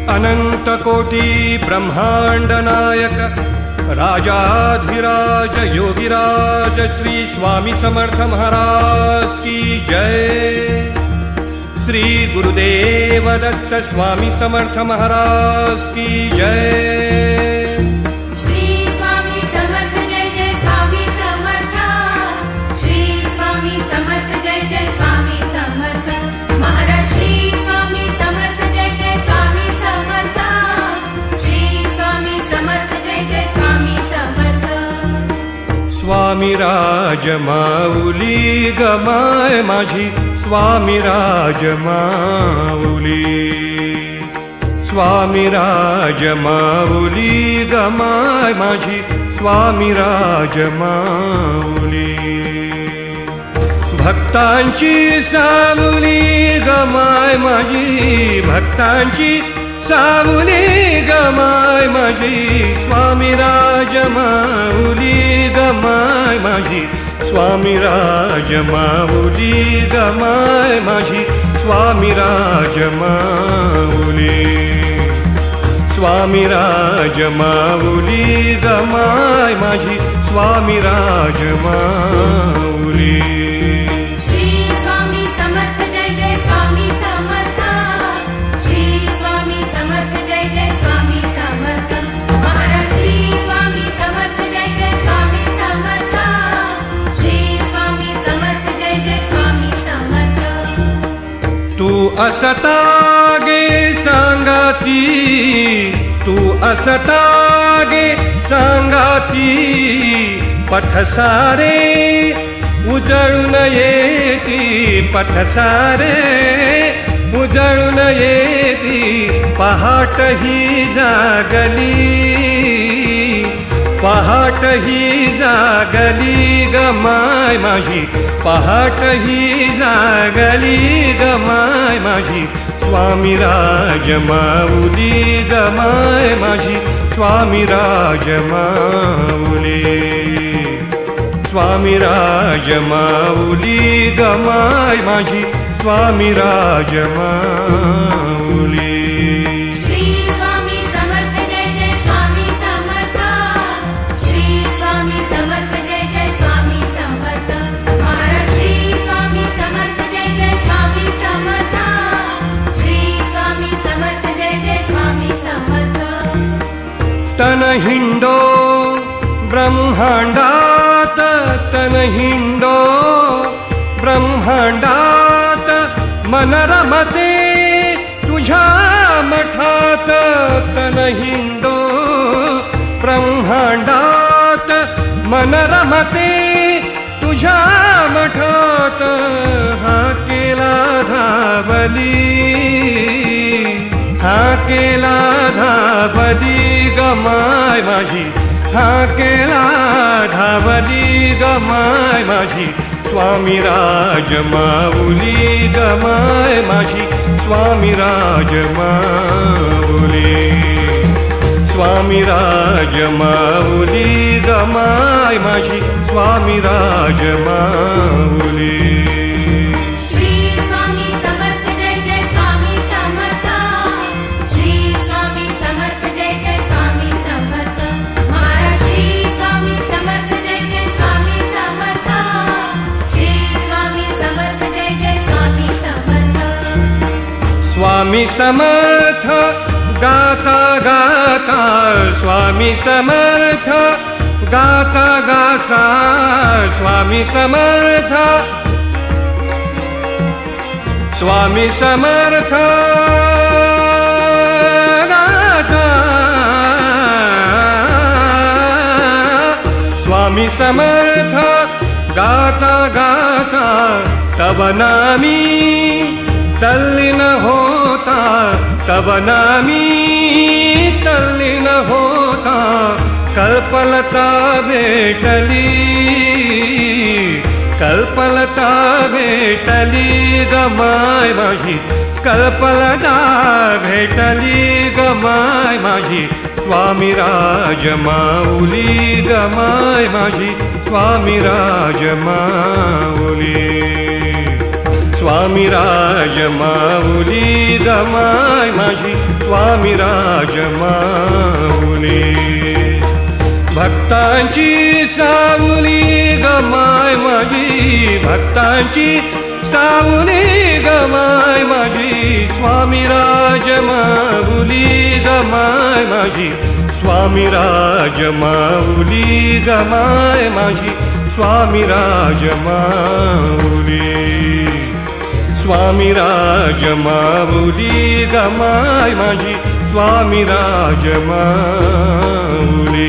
अनंत कोटी ब्रह्मांड नायक राजाधिराज योगिराज श्री स्वामी समर्थ महाराज की जय। श्री गुरुदेव दत्त स्वामी समर्थ महाराज की जय। श्री स्वामी समर्थ जय जय स्वामी समर्थ। श्री स्वामी समर्थ जय जय स्वामी समर्थ महाराज। श्री स्वामी समर्थ जय जय स्वामी समर्थ। श्री स्वामी समर्थ जय जय स्वामी समर्थ। स्वामी राज माऊली गमाय माझी स्वामी राज माऊली। स्वामी राज माऊली गमाय माझी स्वामी राज माऊली। भक्तांची सावली गमाय माझी भक्तांची सावली गमाय माझी स्वामी राज माऊली गमाय माझी स्वामी राज माऊली गमाय माझी स्वामी राज माऊली। स्वामी राज माऊली गमाय माझी स्वामी राज माऊली। श्री स्वामी समर्थ जय जय स्वामी समर्थ। श्री स्वामी समर्थ जय जय स्वामी समर्थ महाराज। श्री स्वामी समर्थ जय जय स्वामी समर्थ। श्री स्वामी समर्थ जय जय स्वामी समर्थ। तू असता गे सांगाती तू असता गे सांगाती पथ सारे उजळून येती पथ सारे उजळून येती पहाट ही जागली पहाट ही जागली गमाय माझी पहाट ही जागली गमाय माझी स्वामी राज माऊली गमाय माझी स्वामी राज माऊली। स्वामी राज माऊली गमाय माझी स्वामी राज माऊली। श्री स्वामी समर्थ जय जय स्वामी समर्थ। श्री स्वामी समर्थ जय जय स्वामी समर्थ महाराज। श्री स्वामी समर्थ जय जय स्वामी समर्थ। श्री स्वामी समर्थ जय जय स्वामी समर्थ। तन हिंडो ब्रह्मांडात तन हिंडो ब्रह्मांडात मन रमते तुझ्या मठात। तन हिंडो ब्रह्मांडात मन रमते तुझ्या मठात। हा केला धावली हा केला धावली गमाय माझी हा केला धावली गमाय माझी स्वामी राज माऊली गमाय माझी स्वामी राज माऊली। स्वामी राज माऊली गमाय माझी स्वामी राज माऊली। श्री स्वामी समर्थ जय जय स्वामी समर्थ। श्री स्वामी समर्थ जय जय स्वामी समर्थ महाराज। श्री स्वामी समर्थ जय जय स्वामी समर्थ। श्री स्वामी समर्थ जय जय स्वामी समर्थ। स्वामी समर्थ गाता गाता स्वामी समर्थ गाता गाता स्वामी समर्थ स्वामी समर्थ गाता स्वामी समर्थ गाता गाता तब नामी तल्लीन होता तब नामी तल्लीन होता कल्पलता भेटली कल्पलता भेटली गमाय माझी कल्पलता भेटली गमाय माझी स्वामी राज माऊली गमाय माझी स्वामी राज माऊली। स्वामी राज माऊली गमाय माझी स्वामी राज माऊली भक्तांची सावली गमाय माझी भक्तांची सावली गमाय माझी स्वामी राज माऊली गमाय माझी स्वामी राज माऊली गमाय माझी स्वामी राज माऊली स्वामी राज माऊली गमाय माझी स्वामी राज माऊली